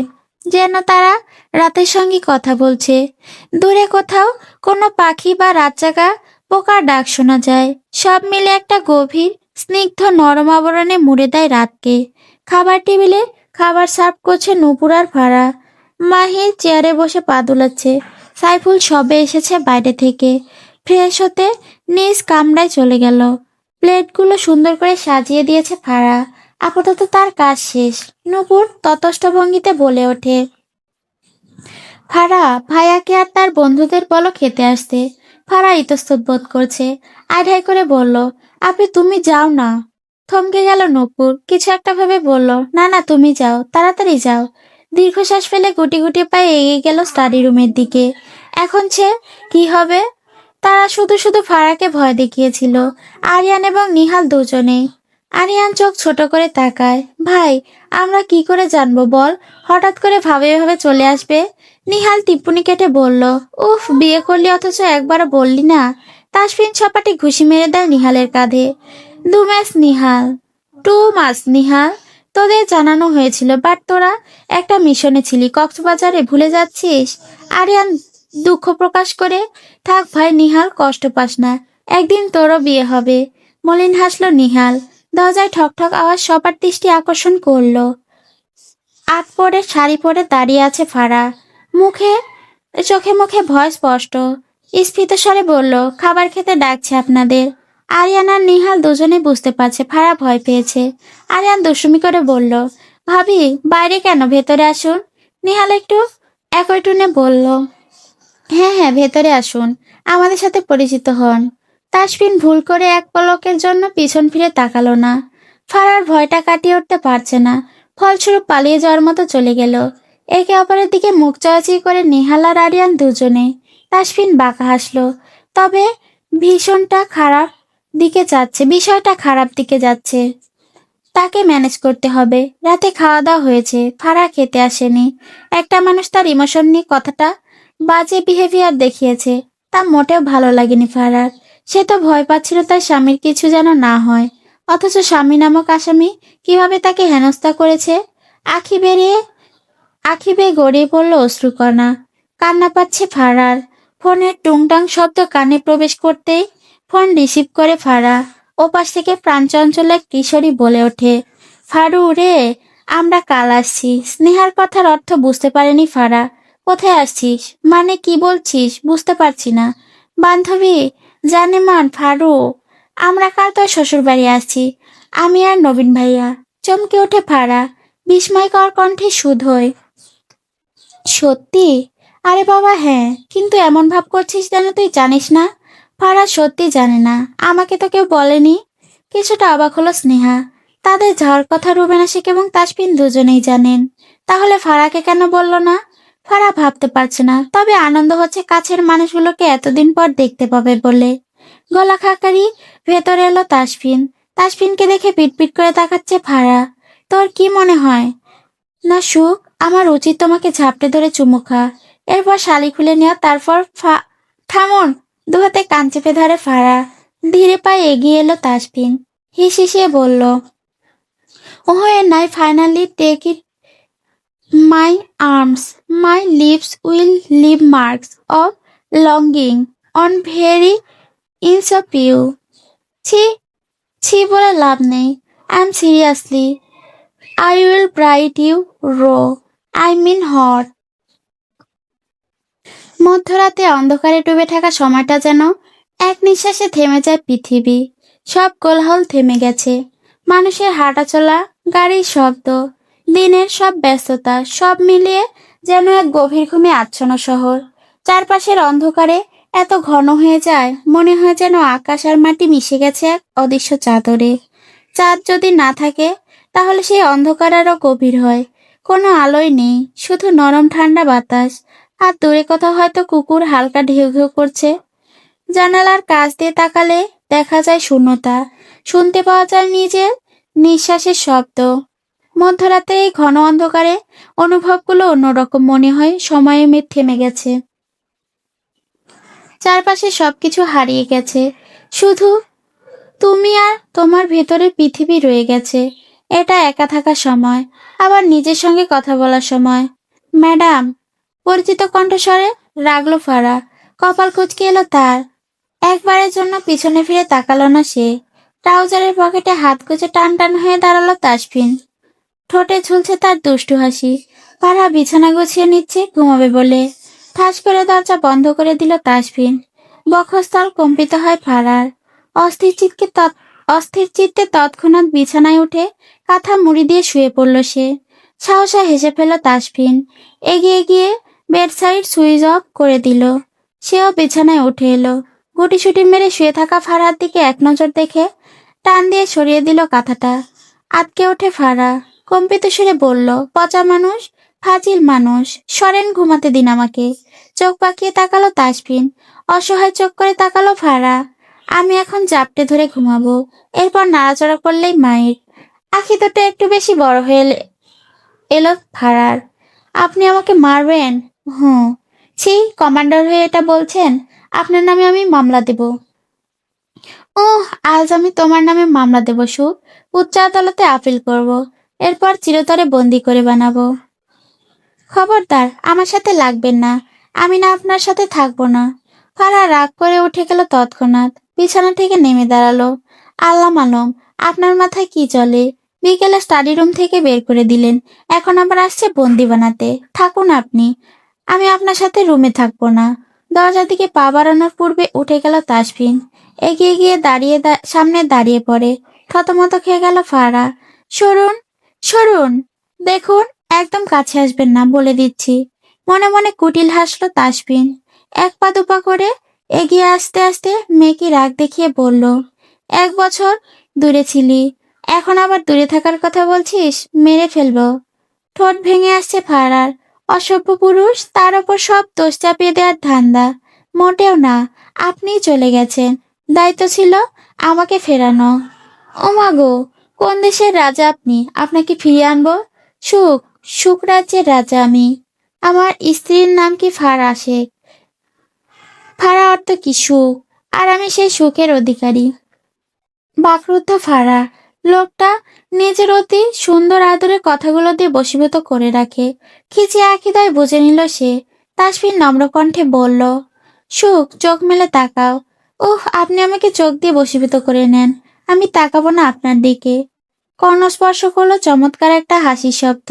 যেন তারা রাতের সঙ্গে কথা বলছে। দূরে কোথাও কোনো পাখি বা রাতজাগা পোকার ডাক শোনা যায়। সব মিলে একটা গভীর স্নিগ্ধ নরম আবরণে মুড়ে দেয় রাতকে। খাবার টেবিলে খাবার সার্ভ করছে নূপুর আর ফারা। মাহির চেয়ারে বসে পা দুলাচ্ছে। সাইফুল সবে এসেছে বাইরে থেকে। ফ্রেশ হতে নিজ কামরায় চলে গেল। প্লেটগুলো সুন্দর করে সাজিয়ে দিয়েছে ফারা। আপাতত তার কাজ শেষ। নূপুর ততস্থ ভঙ্গিতে বলে ওঠে, ফারা, ভাইয়াকে আর তার বন্ধুদের বলো খেতে আসতে। ফারা ইতস্তত বোধ করছে। আড়াই করে বলল, আপনি তুমি যাও না। থমকে গেল নূপুর। কিছু একটা ভেবে বলল, না না তুমি যাও, তাড়াতাড়ি যাও। দীর্ঘশ্বাস ফেলে গুটি গুটি পায়ে এগিয়ে গেল স্টাডি রুমের দিকে। এখন সে কি হবে? তারা শুধু শুধু ফারাকে ভয় দেখিয়েছিল। আরিয়ান এবং নিহাল দুজনেই। আরিয়ান চোখ ছোট করে তাকায়। ভাই, আমরা কি করে জানবো বল? হঠাৎ করে ভাবে ভাবে চলে আসবে। নিহাল টিপ্পনি কেটে বলল, উফ, বিয়ে করলি অথচ একবারও বললি না। তাসফিন সপাটি ঘুষি মেরে দেয় নিহালের কাঁধে। দু ম্যাচ নিহাল, টু মাস নিহাল। তোদের জানানো হয়েছিল, বাট তোরা একটা মিশনে ছিলি কক্সবাজারে, ভুলে যাচ্ছিস? আরিয়ান দুঃখ প্রকাশ করে, থাক ভাই নিহাল, কষ্ট পাস না। একদিন তোরও বিয়ে হবে। মলিন হাসলো নিহাল। দরজায় ঠক ঠক আওয়াজ সবার দৃষ্টি আকর্ষণ করলো। আট পরে শাড়ি পরে দাঁড়িয়ে আছে ফারা। মুখে চোখে মুখে ভয় স্পষ্ট। স্ফীত স্বরে বলল, খাবার খেতে ডাকছে আপনাদের। আরিয়ান আর নিহাল দুজনেই বুঝতে পারছে ফারা ভয় পেয়েছে। আরিয়ান দুষ্টুমি করে বলল, ভাবি বাইরে কেন, ভেতরে আসুন। নিহাল একটু একই টুনে বলল, হ্যাঁ হ্যাঁ ভেতরে আসুন, আমাদের সাথে পরিচিত হন। তাসফিন ভুল করে এক পলকের জন্য পিছন ফিরে তাকালো না। ফারার ভয়টা কাটিয়ে উঠতে পারছে না, ফলস্বরূপ পালিয়ে যাওয়ার মতো চলে গেল। একে অপরের দিকে মুখ চাওয়াচি করে নিহাল আর আরিয়ান দুজনে। তাসফিন বাঁকা হাসলো। তবে ভীষণটা খারাপ বিষয়টা খারাপ দিকে যাচ্ছে। তাকে ম্যানেজ করতে হবে। রাতে খাওয়া দাওয়া হয়েছে, ফারা খেতে আসেনি। একটা মানুষ তার ইমোশন নিয়ে কতটা বাজে বিহেভিয়ার দেখিয়েছে তা মোটেও ভালো লাগেনি ফারার। সে তো ভয় পাচ্ছিল তার স্বামীর কিছু যেন না হয়, অথচ স্বামী নামক আসামি কিভাবে তাকে হেনস্থা করেছে। আখি বেরিয়ে আখি বেয়ে গড়িয়ে পড়ল অশ্রুকণা। কান্না পাচ্ছে ফারার। ফোনের টুংটাং শব্দ কানে প্রবেশ করতেই ফোন রিসিভ করে ফারা। ওপাশ থেকে প্রাণচঞ্চল এক কিশোরী বলে ওঠে, ফারু রে, আমরা কাল আসছি। স্নেহার কথার অর্থ বুঝতে পারেনি ফারা। কোথায় আসছিস মানে কি বলছিস বুঝতে পারছি না। বান্ধবী, জানেমান ফারু, আমরা কাল তোর শ্বশুর বাড়ি আসছি, আমি আর নবীন ভাইয়া। চমকে ওঠে ফারা, বিস্ময়কর কণ্ঠে শুধোয়, সত্যি? আরে বাবা হ্যাঁ, কিন্তু এমন ভাব করছিস যেন তুই জানিস না। ফারা সত্যি জানে না, আমাকে তো কেউ বলেনি। কিছুটা অবাক হলো স্নেহা। তাদের যাওয়ার কথা রুবেনা শেখ এবং তাসফিন দুজনেই জানেন, তাহলে ফারাকে কেন বলল না? ফারা ভাবতে পারছে না, তবে আনন্দ হচ্ছে কাছের মানুষগুলোকে এতদিন পর দেখতে পাবে বলে। গলা খাকারি ভেতরে এলো তাসফিন। তাসফিনকে দেখে পিটপিট করে তাকাচ্ছে ফারা। তোর কি মনে হয় না সুখ, আমার উচিত তোমাকে ঝাপটে ধরে চুমু খাওয়া, এরপর শালি খুলে নেওয়া, তারপর থামুন। দুহাতে কান চেপে ধরে ফারা। ধীরে পায়ে এগিয়ে এলো তাসফিন। হিসিয়ে বলল, ওহে নাই, finally take it my arms, my lips will leave marks of longing on very inch of you. ছি ছি বলে লাভ নেই, I am seriously, I will bright you raw, I mean hot. মধ্যরাতে অন্ধকারে ডুবে থাকা সময়টা যেন এক নিঃশ্বাসে থেমে যায় পৃথিবী। সব কোলাহল থেমে গেছে। মানুষের হাঁটা চলা, গাড়ির শব্দ, দিনের সব ব্যস্ততা, সব মিলিয়ে যেন এক গভীর ঘুমে আচ্ছন্ন শহর। চারপাশের অন্ধকারে এত ঘন হয়ে যায়, মনে হয় যেন আকাশ আর মাটি মিশে গেছে এক অদৃশ্য চাদরে। চাঁদ যদি না থাকে তাহলে সেই অন্ধকার আরো গভীর হয়। কোনো আলোই নেই, শুধু নরম ঠান্ডা বাতাস। আর দূরে কোথাও হয়তো কুকুর হালকা ঢেউ ঘেউ করছে। জানালার কাছ দিয়ে তাকালে দেখা যায় শূন্যতা, শুনতে পাওয়া যায় নিজের নিঃশ্বাসের শব্দ। মধ্যরাতে এই ঘন অন্ধকারে অনুভবগুলো অন্যরকম মনে হয়, সময়ের মেঘ থেমে গেছে। চারপাশে সবকিছু হারিয়ে গেছে, শুধু তুমি আর তোমার ভেতরের পৃথিবী রয়ে গেছে। এটা একা থাকার সময়, আবার নিজের সঙ্গে কথা বলার সময়। ম্যাডাম, পরিচিত কণ্ঠস্বরে রাগলো ফারা। কপাল কুঁচকে এলো তার। একবারের জন্য পিছনে ফিরে তাকালো না সে। ট্রাউজারের পকেটে হাত গুজে টান টান হয়ে দাঁড়ালো তাসফিন। ঠোঁটে ঝুলছে তার দুষ্টু হাসি। ফারা বিছানা গুছিয়ে নিচ্ছে ঘুমাবে বলে। ঠাস করে দরজা বন্ধ করে দিল তাসফিন। বক্ষস্থল কম্পিত হয় ফারার। অস্থির চিত্তে তৎক্ষণাৎ বিছানায় উঠে কাঁথা মুড়ি দিয়ে শুয়ে পড়ল সে। সাহসা হেসে ফেল তাসফিন। এগিয়ে গিয়ে বেডসাইড সুইচ অফ করে দিল। সেও বিছানায় উঠে এলো। গুটিসুটি মেরে শুয়ে থাকা ফারার দিকে এক নজর দেখে টান দিয়ে সরিয়ে দিল কাঁথাটা। আটকে ওঠে ফারা। কম্পিত সুরে বলল, পচা মানুষ, ফাজিল মানুষ, সরেন, ঘুমাতে দিন আমাকে। চোখ পাকিয়ে তাকালো তাসফিন। অসহায় চোখ করে তাকালো ফারা। আমি এখন জাপটে ধরে ঘুমাবো, এরপর নাড়াচড়া করলেই মায়ের। আখি দুটো একটু বেশি বড় হয়ে এলো ফারার। আপনি আমাকে মারবেন? হুঁ। ছি, কমান্ডার হয়ে এটা বলছেন? আপনার নামে আমি মামলা দেব। আজ আমি তোমার নামে মামলা দেব সুখ। উচ্চ আদালতে আপিল করব, এরপর চিরতরে বন্দি করে বানাবো। খবরদার আমার সাথে লাগবেন না, আমি না আপনার সাথে থাকবো না। ফারা রাগ করে উঠে গেল তৎক্ষণাৎ। বিছানা থেকে নেমে দাঁড়ালো। আল্লাহ মালম, আপনার মাথায় কি চলে? বিকেলে স্টাডি রুম থেকে বের করে দিলেন, এখন আবার আসছে বন্দি বানাতে। থাকুন আপনি, আমি আপনার সাথে রুমে থাকবো না। দরজার দিকে পা বাড়ানোর পূর্বে উঠে গেল তাসফিন। এগিয়ে গিয়ে সামনে দাঁড়িয়ে পড়ে। থতমত খেয়ে গেল ফারা। সরুন, সরুন, দেখুন, একদম কাছে আসবেন না বলে দিচ্ছি। মনে মনে কুটিল হাসলো তাসফিন। এক পা দুপা করে এগিয়ে আসতে আসতে মেয়েকে রাগ দেখিয়ে বলল, 1 বছর দূরে ছিলি, এখন আবার দূরে থাকার কথা বলছিস? মেরে ফেলবো। ঠোঁট ভেঙে আসছে ফারার। অসভ্য পুরুষ, তার ওপর সব দোষ চাপিয়ে দেওয়ার ধান্দা। মোটেও না, আপনিই চলে গেছেন, দায়িত্ব ছিল আমাকে ফেরানো। ওমা গো, কোন দেশের রাজা আপনি? আপনাকে ফিরিয়ে আনবো? সুখ, সুখ রাজ্যের রাজা আমি। আমার স্ত্রীর নাম কি ফারা শেখ। ফারা অর্থ কি সুখ, আর আমি সেই সুখের অধিকারী। বাকরুদ্ধ ফারা। লোকটা নিজের অতি সুন্দর আদরের কথাগুলো দিয়ে বশীভূত করে রাখে। খিচে আখিদায় বুঝে নিল সে। তাসফিন নম্র কণ্ঠে বলল, সুখ, চোখ মেলে তাকাও। আপনি আমাকে চোখ দিয়ে বশীভূত করে নেন, আমি তাকাবো না আপনার দিকে। কর্ণস্পর্শ করলো চমৎকার একটা হাসির শব্দ।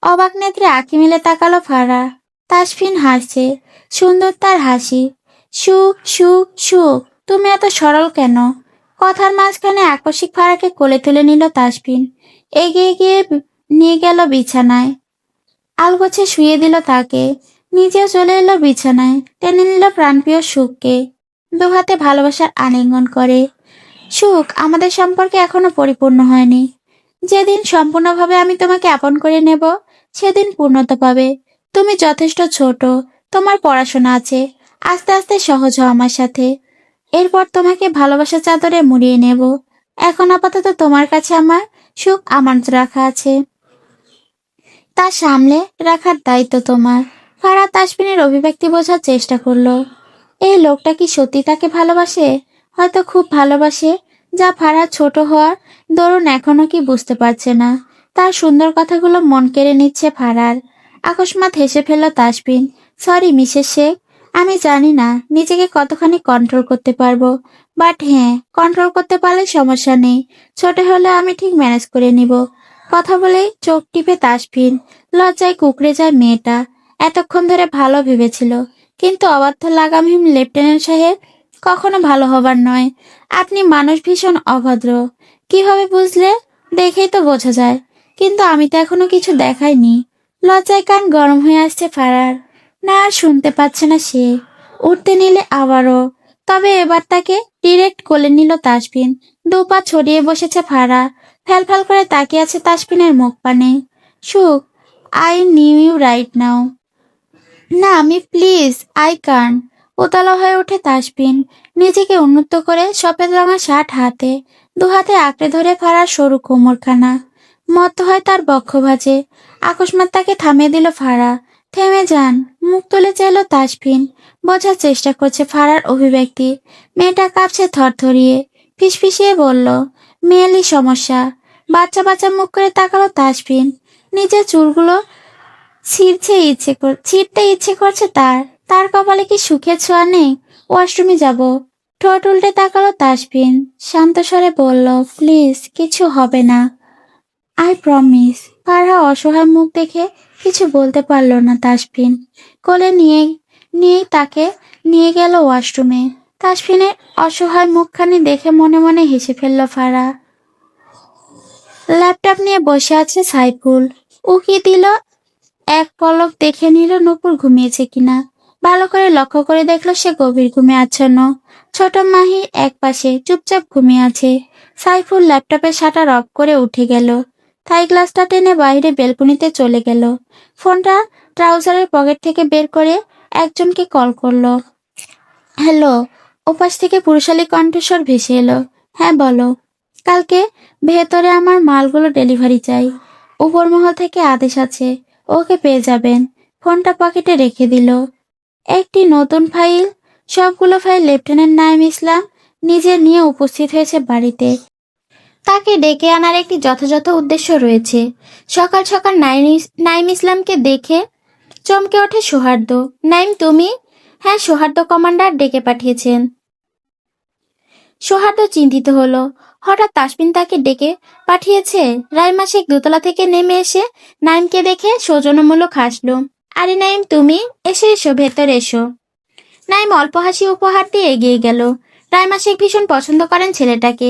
অবাক নেত্রে আঁখি মেলে তাকালো ফারা। তাসফিন হাসছে, সুন্দর তার হাসি। সুখ, সুখ, সুখ, তুমি এত সরল কেন? কথার মাঝখানে আকস্মিক ফারাকে কোলে তুলে নিল তাসফিন। এগিয়ে গিয়ে নিয়ে গেল বিছানায়। আলগোছে শুয়ে দিল তাকে। নিজেও চলে এলো বিছানায়, টেনে নিল প্রাণপ্রিয় সুখকে। দুহাতে ভালোবাসার আলিঙ্গন করে। সুখ, আমাদের সম্পর্কে এখনো পরিপূর্ণ হয়নি। যেদিন সম্পূর্ণভাবে আমি তোমাকে আপন করে নেব, সেদিন পূর্ণতা পাবে। তুমি যথেষ্ট ছোট, তোমার পড়াশোনা আছে। আস্তে আস্তে সহজ হও আমার সাথে। এরপর তোমাকে ভালোবাসার চাদরে মুড়িয়ে নেব। এখন আপাতত তোমার কাছে আমার সুখ আমানত রাখা আছে, তা সামলে রাখার দায়িত্ব তোমার। ফারাহ তাসফিনের অভিব্যক্তি বোঝার চেষ্টা করলো। এই লোকটা কি সত্যি তাকে ভালোবাসে? হয়তো খুব ভালোবাসে, যা ফারাহ ছোট হওয়ার দরুন এখনো কি বুঝতে পারছে না। তার সুন্দর কথাগুলো মন কেড়ে নিচ্ছে ফারার। আকস্মাৎ হেসে ফেলল তাসফিন। সরি মিসেস শেখ, আমি জানি না নিজেকে কতখানি কন্ট্রোল করতে পারবো, বাট হ্যাঁ, কন্ট্রোল করতে পারলে সমস্যা নেই। ছোট হলে আমি ঠিক ম্যানেজ করে নিব। কথা বলেই চোখ টিপে তাসফিন। লজ্জায় কুকড়ে যায় মেয়েটা। এতক্ষণ ধরে ভালো ভেবেছিল, কিন্তু অবাধ্য লাগামহীন লেফটেন্যান্ট সাহেব কখনো ভালো হবার নয়। আপনি মানুষ ভীষণ অভদ্র। কিভাবে বুঝলে? দেখেই তো বোঝা যায়। কিন্তু আমি তো এখনো কিছু দেখাইনি। লজ্জায় কান গরম হয়ে আসছে ফারার। না আর শুনতে পাচ্ছে না সে। উঠতে নিলে আবারও। তবে এবার তাকে ডিরেক্ট কোলে নিল তাসফিন। 2 পা ছড়িয়ে বসেছে ফারা। ফ্যালফ্যাল করে তাকিয়ে আছে তাসফিনের মুখ পানে। Sukh, I knew you right now. না আমি, প্লিজ, আই কান। উতলা হয়ে ওঠে তাসফিন। নিজেকে উন্মুক্ত করে সফেদ রঙা শার্ট হাতে, 2 হাতে আঁকড়ে ধরে ফারার সরু কোমরখানা। মত্ত হয় তার বক্ষ ভাঁজে। আকস্মাৎ তাকে থামিয়ে দিল ফারা। থেমে যান। মুখ তুলে চাইল তাসফিন। বোঝার চেষ্টা করছে ফারার অভিব্যক্তি। মেয়েটা কাঁপছে থরথরিয়ে। ফিসফিসিয়ে বলল, মেয়েলি সমস্যা। বাচ্চা বাচ্চা মুখ করে তাকালো তাসফিন। নিজের চুলগুলো ছিঁড়তে ইচ্ছে করছে তার। তার কপালে কি সুখের ছোঁয়া নেই? ওয়াশরুমে যাব। ঠোঁট উল্টে তাকালো তাসফিন। শান্ত স্বরে বলল, প্লিজ, কিছু হবে না, আই প্রমিস। ফারহা অসহায় মুখ দেখে কিছু বলতে পারল না তাসফিন। কোলে নিয়েই তাকে নিয়ে গেল ওয়াশরুমে। তাসফিনের অসহায় মুখখানি দেখে মনে মনে হেসে ফেলল ফারহা। ল্যাপটপ নিয়ে বসে আছে সাইফুল। উকি দিল, এক পলক দেখে নিল নূপুর ঘুমিয়েছে কিনা। ভালো করে লক্ষ্য করে দেখলো সে গভীর ঘুমে আচ্ছন্ন। ছোট মাহি এক পাশে চুপচাপ ঘুমিয়ে আছে। সাইফুল ল্যাপটপের শাটার অফ করে উঠে গেল। থাই গ্লাসটা টেনে বাইরে বেলকনিতে চলে গেল। ফোনটা ট্রাউজারের পকেট থেকে বের করে একজনকে কল করলো। হ্যালো। ওপাশ থেকে পুরুষালী কণ্ঠস্বর ভেসে এলো। হ্যাঁ বলো। কালকে ভেতরে আমার মালগুলো ডেলিভারি চাই। উপর মহল থেকে আদেশ আছে, ওকে পেয়ে যাবেন। ফোনটা পকেটে রেখে দিল। একটি নতুন ফাইল। সবগুলো ফাইল লেফটেন্যান্ট নাইম ইসলাম নিজে নিয়ে উপস্থিত হয়েছে বাড়িতে। তাকে ডেকে আনার একটি যথাযথ উদ্দেশ্য রয়েছে। সকাল সকাল নাইম ইসলামকে দেখে চমকে ওঠে সৌহার্দ্য। নাইম, তুমি? হ্যাঁ, সৌহার্দ্য কমান্ডার ডেকে পাঠিয়েছেন। সৌহার্দ্য চিন্তিত হলো। হঠাৎ তাসফিন তাকে ডেকে পাঠিয়েছে? রাইমা শেখ দোতলা থেকে নেমে এসে নাইমকে দেখে সৌজন্যমূলক হাসল। আরে নাইম, তুমি এসে এসো, ভেতরে এসো। নাইম অল্প হাসি উপহার দিয়ে এগিয়ে গেল। রাইমা শেখ ভীষণ পছন্দ করেন ছেলেটাকে।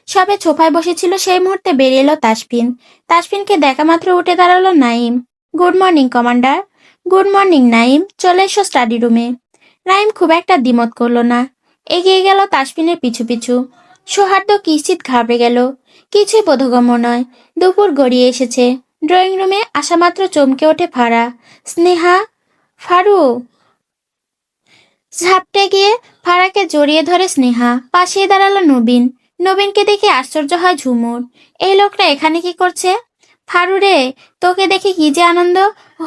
সবে সোফায় বসেছিল, সেই মুহূর্তে বেরিয়ে এলো তাসফিন। তাসফিনকে দেখা মাত্র উঠে দাঁড়ালো Naim. Good morning commander. Good morning Naim, চলে এসো স্টাডি রুমে। নাইম খুব একটা দ্বিমত করলো না, এগিয়ে গেল তাসফিনের পিছু পিছু। সৌহার্দ্য কিঞ্চিৎ ঘাবড়ে গেল। কিছুই বোধগম্য নয়। দুপুর গড়িয়ে এসেছে। ড্রয়িং রুমে আসা মাত্র চমকে ওঠে ফারা। স্নেহা, ফারু। ঝাপটে গিয়ে ফারাকে জড়িয়ে ধরে স্নেহা। পাশে দাঁড়ালো নবীন। নবীনকে দেখে আশ্চর্য হয় ঝুমুর। এই লোকটা এখানে কি করছে? ফারু রে, তোকে দেখে কি যে আনন্দ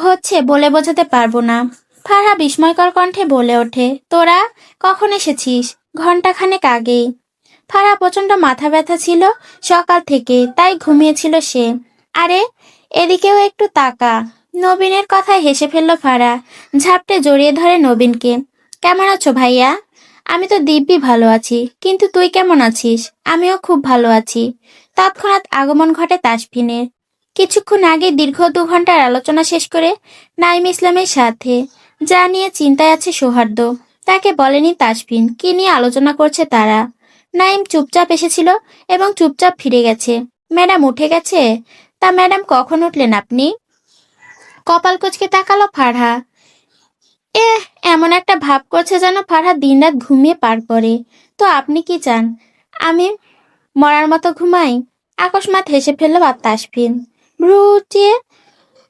হচ্ছে বলে বোঝাতে পারবো না। ফারা বিস্ময়কর কণ্ঠে বলে ওঠে, তোরা কখন এসেছিস? ঘন্টাখানেক আগেই। ফারা প্রচন্ড মাথা ব্যথা ছিল সকাল থেকে, তাই ঘুমিয়েছিল সে। আরে এদিকেও একটু তাকা। নবীনের কথায় হেসে ফেলল ফারা। ঝাপটে জড়িয়ে ধরে নবীনকে। কেমন আছো ভাইয়া? আমি তো দিব্যি ভালো আছি, কিন্তু তুই কেমন আছিস? আমিও খুব ভালো আছি। তৎক্ষণাৎ আগমন ঘটে তাসফিনের। কিছুক্ষণ আগে দীর্ঘ 2 ঘন্টার আলোচনা শেষ করে নাইম ইসলামের সাথে। যা নিয়ে চিন্তায় আছে সৌহার্দ্য, তাকে বলেনি তাসফিন কি নিয়ে আলোচনা করছে তারা। নাইম চুপচাপ এসেছিল এবং চুপচাপ ফিরে গেছে। ম্যাডাম উঠে গেছে? তা ম্যাডাম কখন উঠলেন আপনি? কপাল কুঁচকে তাকালো ফারহা। এমন একটা ভাব করছে যেন ফারহা দিনরাত ঘুমিয়ে পার করে। তো আপনি কি চান আমি মরার মতো ঘুমাই? আকস্মাৎ হেসে ফেলল তাসফিন। ভ্রু উঁচিয়ে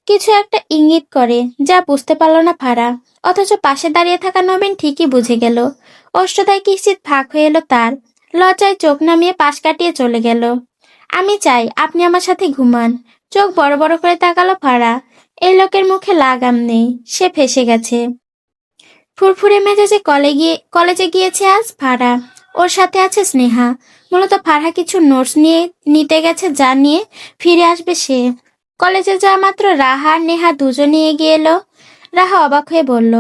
কিছু একটা ইঙ্গিত করে, যা বুঝতে পারল না ফারা। অথচ পাশে দাঁড়িয়ে থাকা নবীন ঠিকই বুঝে গেল। অষ্টদায় কিঞ্চিৎ ফাঁক হয়ে এলো তার। লজ্জায় চোখ নামিয়ে পাশ কাটিয়ে চলে গেল। আমি চাই আপনি আমার সাথে ঘুমান। চোখ বড় বড় করে তাকালো ফারা। এই লোকের মুখে লাগাম নেই, সে ফেঁসে গেছে। ফুরফুরে মেজাজে কলেজে গিয়েছে আজ ফারা। ওর সাথে আছে স্নেহা। মূলত ফারহা কিছু নোটস নিতে গেছে, যা নিয়ে ফিরে আসবে সে। কলেজে যাওয়া মাত্র রাহা আর নেহা দুজনে এগিয়ে এলো। রাহা অবাক হয়ে বলল,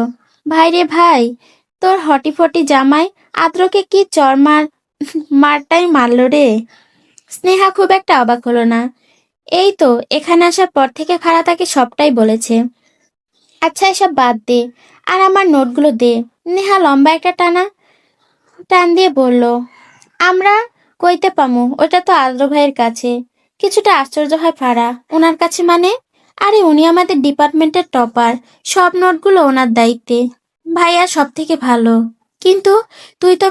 ভাই রে ভাই, তোর হটিফটি জামাই আদ্রকে কি মারটাই মারলো রে। স্নেহা খুব একটা অবাক হলো না। এই তো এখানে আসার পর থেকে ফারা তাকে সবটাই বলেছে। আচ্ছা এসব বাদ দে, আর আমার নোটগুলো দে। নেহা লম্বা একটা টান দিয়ে বলল, আমরা কইতে পামু, ওটা তো আদ্র ভাইয়ের কাছে। কিছুটা আশ্চর্য হয় ফারা। ওনার কাছে মানে? আরে উনি আমাদের ডিপার্টমেন্টের টপার, সব নোটগুলো ওনার দায়িত্বে। ভাইয়া সব থেকে ভালো। কিন্তু তুই তো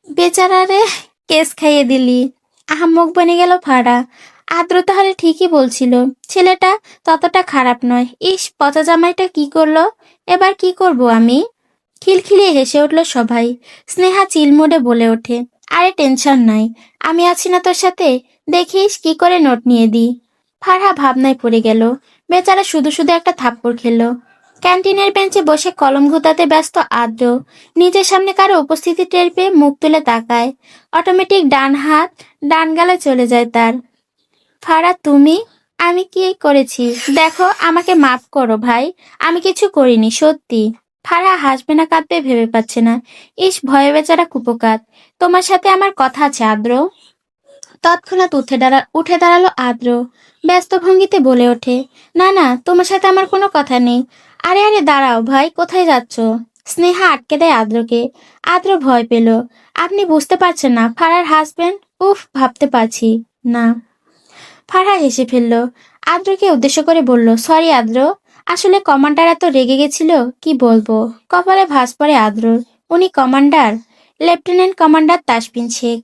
বেচারারে কেস খাইয়ে দিলি। আহাম্মক বনে গেল ফারা। আদ্র তাহলে ঠিকই বলছিল, ছেলেটা ততটা খারাপ নয়। ইস, পচা জামাইটা কি করলো? এবার কি করব আমি? খিলখিলিয়ে হেসে উঠল সবাই। স্নেহা চিলমুড়ে বলে ওঠে, আরে টেনশন নাই, আমি আছি না তোর সাথে? দেখিস কি করে নোট নিয়ে দিই। ফারহা ভাবনায় পড়ে গেল। বেচারা শুধু শুধু একটা থাপ্পড় খেলো। ক্যান্টিনের বেঞ্চে বসে কলম ঘুতাতে ব্যস্ত আদ্র নিজের সামনে কারো উপস্থিতি টের পেয়ে মুখ তুলে তাকায়। অটোমেটিক ডান হাত ডান গালে চলে যায় তার। ফারা তুমি? আমি কি করেছি? দেখো, আমাকে মাফ করো ভাই, আমি কিছু করিনি সত্যি। ফারা হাসবে না কাঁদবে ভেবে পাচ্ছে না। ইস, ভয়ে বেচারা কুপোকাত। তোমার সাথে আমার কথা আছে আদ্র। তৎক্ষণাৎ উঠে দাঁড়ালো আদ্র। ব্যস্ত ভঙ্গিতে বলে ওঠে, না না, তোমার সাথে আমার কোনো কথা নেই। আরে আরে দাঁড়াও ভাই, কোথায় যাচ্ছ? স্নেহা আটকে দেয় আদ্রকে। আদ্র ভয় পেল। আপনি বুঝতে পারছেন না ফারার হাজবেন্ড? উফ, ভাবতে পারছি না। ফারহা হেসে ফেলল। আদ্রকে উদ্দেশ্য করে বলল, সরি আদ্র, আসলে কমান্ডার এত রেগে গেছিল, কি বলবো। কপালে ভাঁজ পড়ে আদ্রর। উনি commander? Lieutenant commander Tasfin Sheikh.